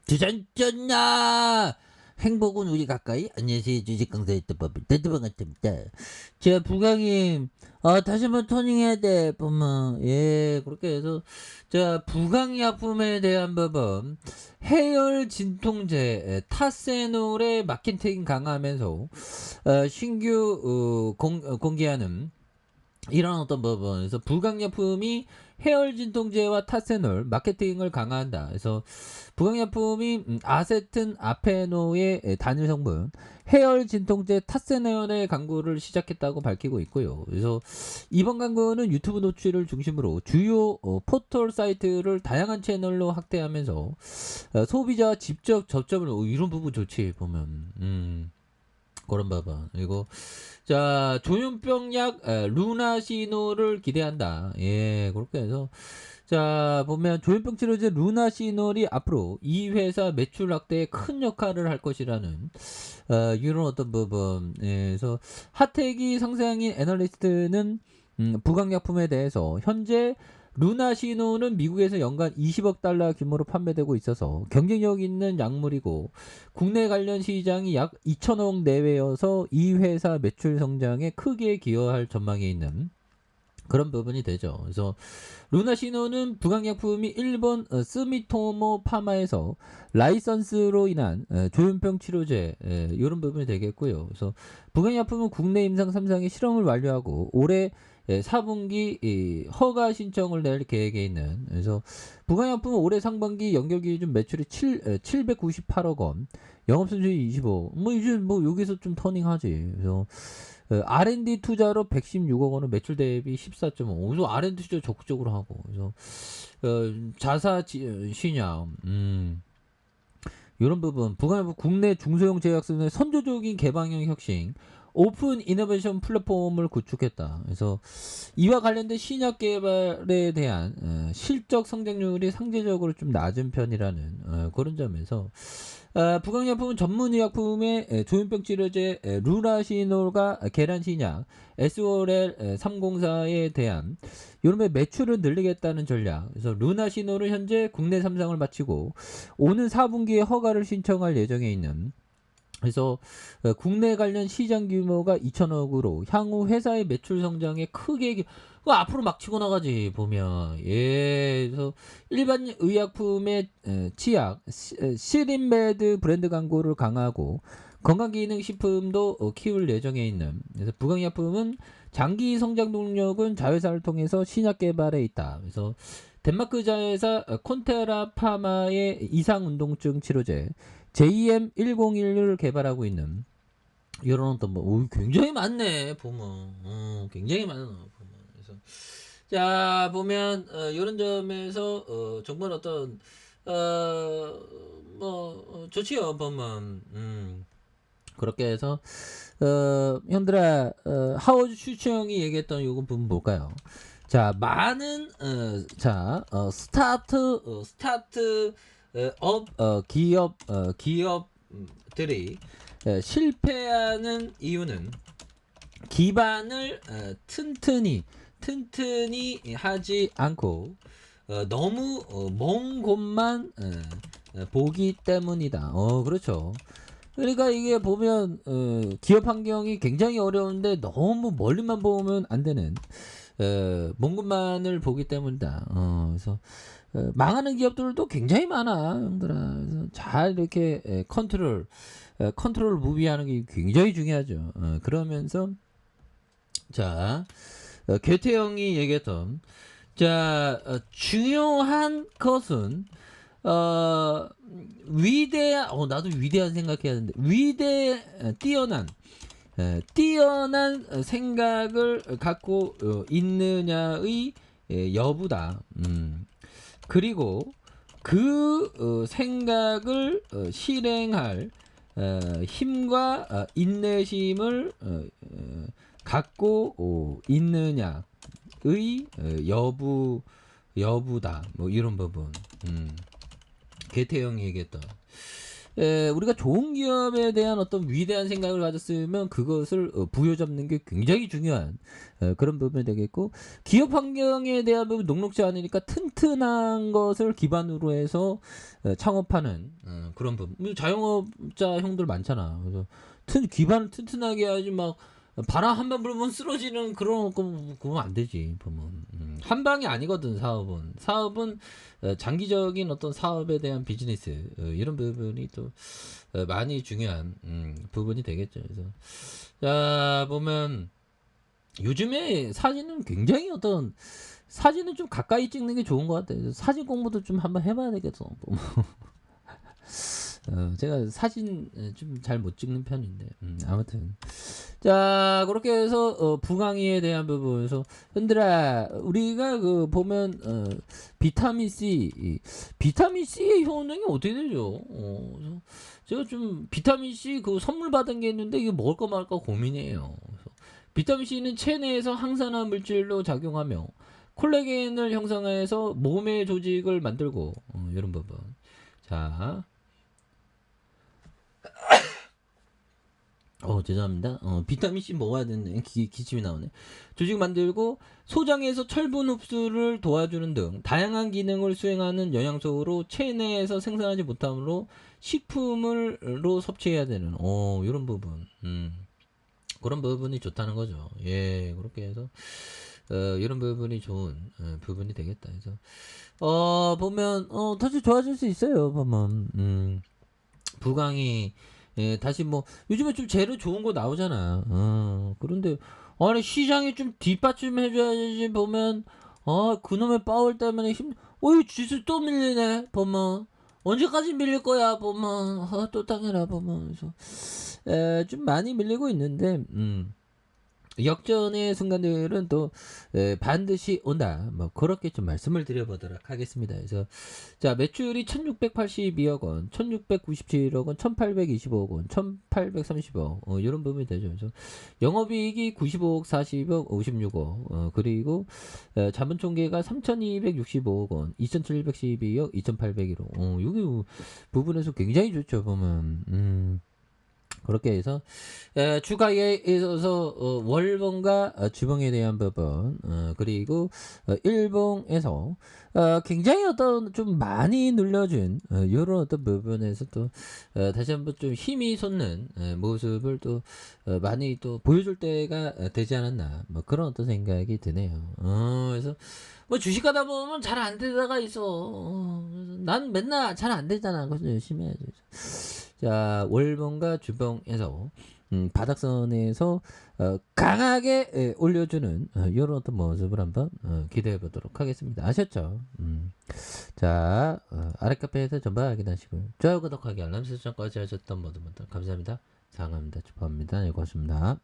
주전전나 행복은 우리 가까이. 안녕하세요, 주식강사의 법을 대두방 같습니다. 자, 부강님, 다시 한번 토닝해야 돼 보면. 예, 그렇게 해서 자, 부강약품에 대한 법은 해열 진통제 타세놀의 마케팅 강화하면서 신규 공개하는 이런 어떤 부분에서 부강약품이 해열 진통제와 타세놀 마케팅을 강화한다. 그래서 부강약품이 아세튼 아페노의 단일 성분 해열 진통제 타세놀의 광고를 시작했다고 밝히고 있고요. 그래서 이번 광고는 유튜브 노출을 중심으로 주요 포털 사이트를 다양한 채널로 확대하면서 소비자와 직접 접점을 이런 부분 좋지 보면. 그런 부분. 그리고 자, 조현병약 루나시놀을 기대한다. 예, 그렇게 해서 자, 보면 조현병 치료제 루나시놀이 앞으로 이 회사 매출 확대에 큰 역할을 할 것이라는 이런 어떤 부분. 예, 그래서 하태기 상세한인 애널리스트는 부강약품에 대해서 현재 루나시노는 미국에서 연간 20억 달러 규모로 판매되고 있어서 경쟁력 있는 약물이고 국내 관련 시장이 약 2천억 내외여서 이 회사 매출 성장에 크게 기여할 전망에 있는 그런 부분이 되죠. 그래서 루나시노는 부강약품이 일본 스미토모 파마에서 라이선스로 인한 조현병 치료제 이런 부분이 되겠고요. 그래서 부강약품은 국내 임상 3상의 실험을 완료하고 올해 4분기 허가 신청을 낼 계획에 있는. 그래서 부강약품은 올해 상반기 연결 기준 매출이 798억 원, 영업순수율 25. 뭐 이제 뭐 여기서 좀 터닝하지. 그래서 R&D 투자로 116억 원은 매출 대비 14.5. 그래서 R&D 투자 적극적으로 하고. 그래서 자사 신약, 이런 부분. 부강약품 국내 중소형 제약사의 선조적인 개방형 혁신. 오픈 이노베이션 플랫폼을 구축했다. 그래서 이와 관련된 신약 개발에 대한 실적 성장률이 상대적으로 좀 낮은 편이라는 그런 점에서 부강약품은 전문의약품의 조현병 치료제 루라시놀과 계란신약 SOL 304에 대한 요즘에 매출을 늘리겠다는 전략. 그래서 루나시놀은 현재 국내 3상을 마치고 오는 4분기에 허가를 신청할 예정에 있는. 그래서 국내 관련 시장 규모가 2천억으로 향후 회사의 매출 성장에 크게 앞으로 막 치고 나가지 보면. 예, 그래서 일반 의약품의 치약 시린메드 브랜드 광고를 강화하고 건강기능식품도 키울 예정에 있는. 그래서 부강약품은 장기 성장 동력은 자회사를 통해서 신약 개발에 있다. 그래서 덴마크 자회사 콘테라 파마의 이상운동증 치료제 JM1016을 개발하고 있는 이런 어떤 뭐 굉장히 많네 보면. 굉장히 많아 보면. 그래서 자 보면 이런 점에서 정말 어떤 좋지요 보면. 그렇게 해서 형들아, 하워드 슈츠 형이 얘기했던 요거 부분 볼까요? 자, 많은 스타트 업 기업들이 실패하는 이유는 기반을 튼튼히 하지 않고 너무 먼 곳만 보기 때문이다. 그렇죠. 그러니까 이게 보면 기업 환경이 굉장히 어려운데 너무 멀리만 보면 안 되는 먼 곳만을 보기 때문이다. 그래서 망하는 기업들도 굉장히 많아, 형들아. 그래서 잘 이렇게 컨트롤 무비하는 게 굉장히 중요하죠. 그러면서 자, 괴태형이 얘기했던 중요한 것은 나도 위대한 생각해야 되는데 뛰어난 생각을 갖고 있느냐의 여부다. 그리고 그 생각을 실행할 힘과 인내심을 갖고 있느냐의 여부다. 뭐 이런 부분. 개태형이 얘기했던. 우리가 좋은 기업에 대한 어떤 위대한 생각을 가졌으면 그것을 부여잡는 게 굉장히 중요한 그런 부분이 되겠고, 기업 환경에 대한 부분 녹록지 않으니까 튼튼한 것을 기반으로 해서 창업하는 그런 부분. 자영업자 형들 많잖아. 그래서 기반을 튼튼하게 해야지, 막 바람 한 번 불면 쓰러지는 그런 거 그건 안 되지 보면. 한 방이 아니거든. 사업은 장기적인 어떤 사업에 대한 비즈니스 이런 부분이 또 많이 중요한 부분이 되겠죠. 그래서 자 보면 요즘에 사진은 굉장히 어떤 사진은 좀 가까이 찍는 게 좋은 것 같아요. 사진 공부도 좀 한번 해봐야 되겠어. 제가 사진 좀 잘 못 찍는 편인데 아무튼 자 그렇게 해서 부강이에 대한 부분에서 현들아 우리가 그 보면 비타민 C의 효능이 어떻게 되죠? 그래서 제가 좀 비타민 C 그 선물 받은 게 있는데 이게 먹을까 말까 고민이에요. 그래서 비타민 C는 체내에서 항산화 물질로 작용하며 콜라겐을 형성해서 몸의 조직을 만들고 이런 부분. 자 죄송합니다. 비타민 C 먹어야 되는데 기침이 나오네. 조직 만들고 소장에서 철분 흡수를 도와주는 등 다양한 기능을 수행하는 영양소로 체내에서 생산하지 못하므로 식품으로 섭취해야 되는 이런 부분. 그런 부분이 좋다는 거죠. 예, 그렇게 해서 이런 부분이 좋은 부분이 되겠다. 그래서 보면 다시 좋아질 수 있어요. 보면 부강이 다시 뭐 요즘에 좀 재료 좋은 거 나오잖아. 그런데 아니 시장이 좀 뒷받침해줘야지. 보면 그놈의 파월 때문에 어이 지수 또 밀리네. 보면 언제까지 밀릴 거야. 보면 또 당해라. 보면 그래서 좀 많이 밀리고 있는데 역전의 순간들은 또 반드시 온다. 뭐 그렇게 좀 말씀을 드려보도록 하겠습니다. 그래서 자 매출이 1682억 원, 1697억 원, 1825억 원, 1830억 이런 부분이 되죠. 그래서 영업이익이 95억, 40억, 56억 그리고 자본총계가 3265억 원, 2712억, 2801억 여기 부분에서 굉장히 좋죠. 보면 그렇게 해서 주가에 있어서 월봉과 주봉에 대한 부분 그리고 일봉에서 굉장히 어떤 좀 많이 눌려준 이런 어떤 부분에서 또 다시 한번 좀 힘이 솟는 모습을 또 많이 또 보여줄 때가 되지 않았나 뭐 그런 어떤 생각이 드네요. 그래서 뭐 주식하다 보면 잘 안 되다가 있어. 그래서 난 맨날 잘 안 되잖아. 그래서 열심히 해야지. 자 월봉과 주봉에서 바닥선에서 강하게 올려주는 이런 어떤 모습을 한번 기대해 보도록 하겠습니다. 아셨죠? 자 아래 카페에서 전부 확인하시고요. 좋아요 구독하기 알람 설정까지 하셨던 모든 분들 감사합니다. 사랑합니다. 축하합니다. 네, 고맙습니다.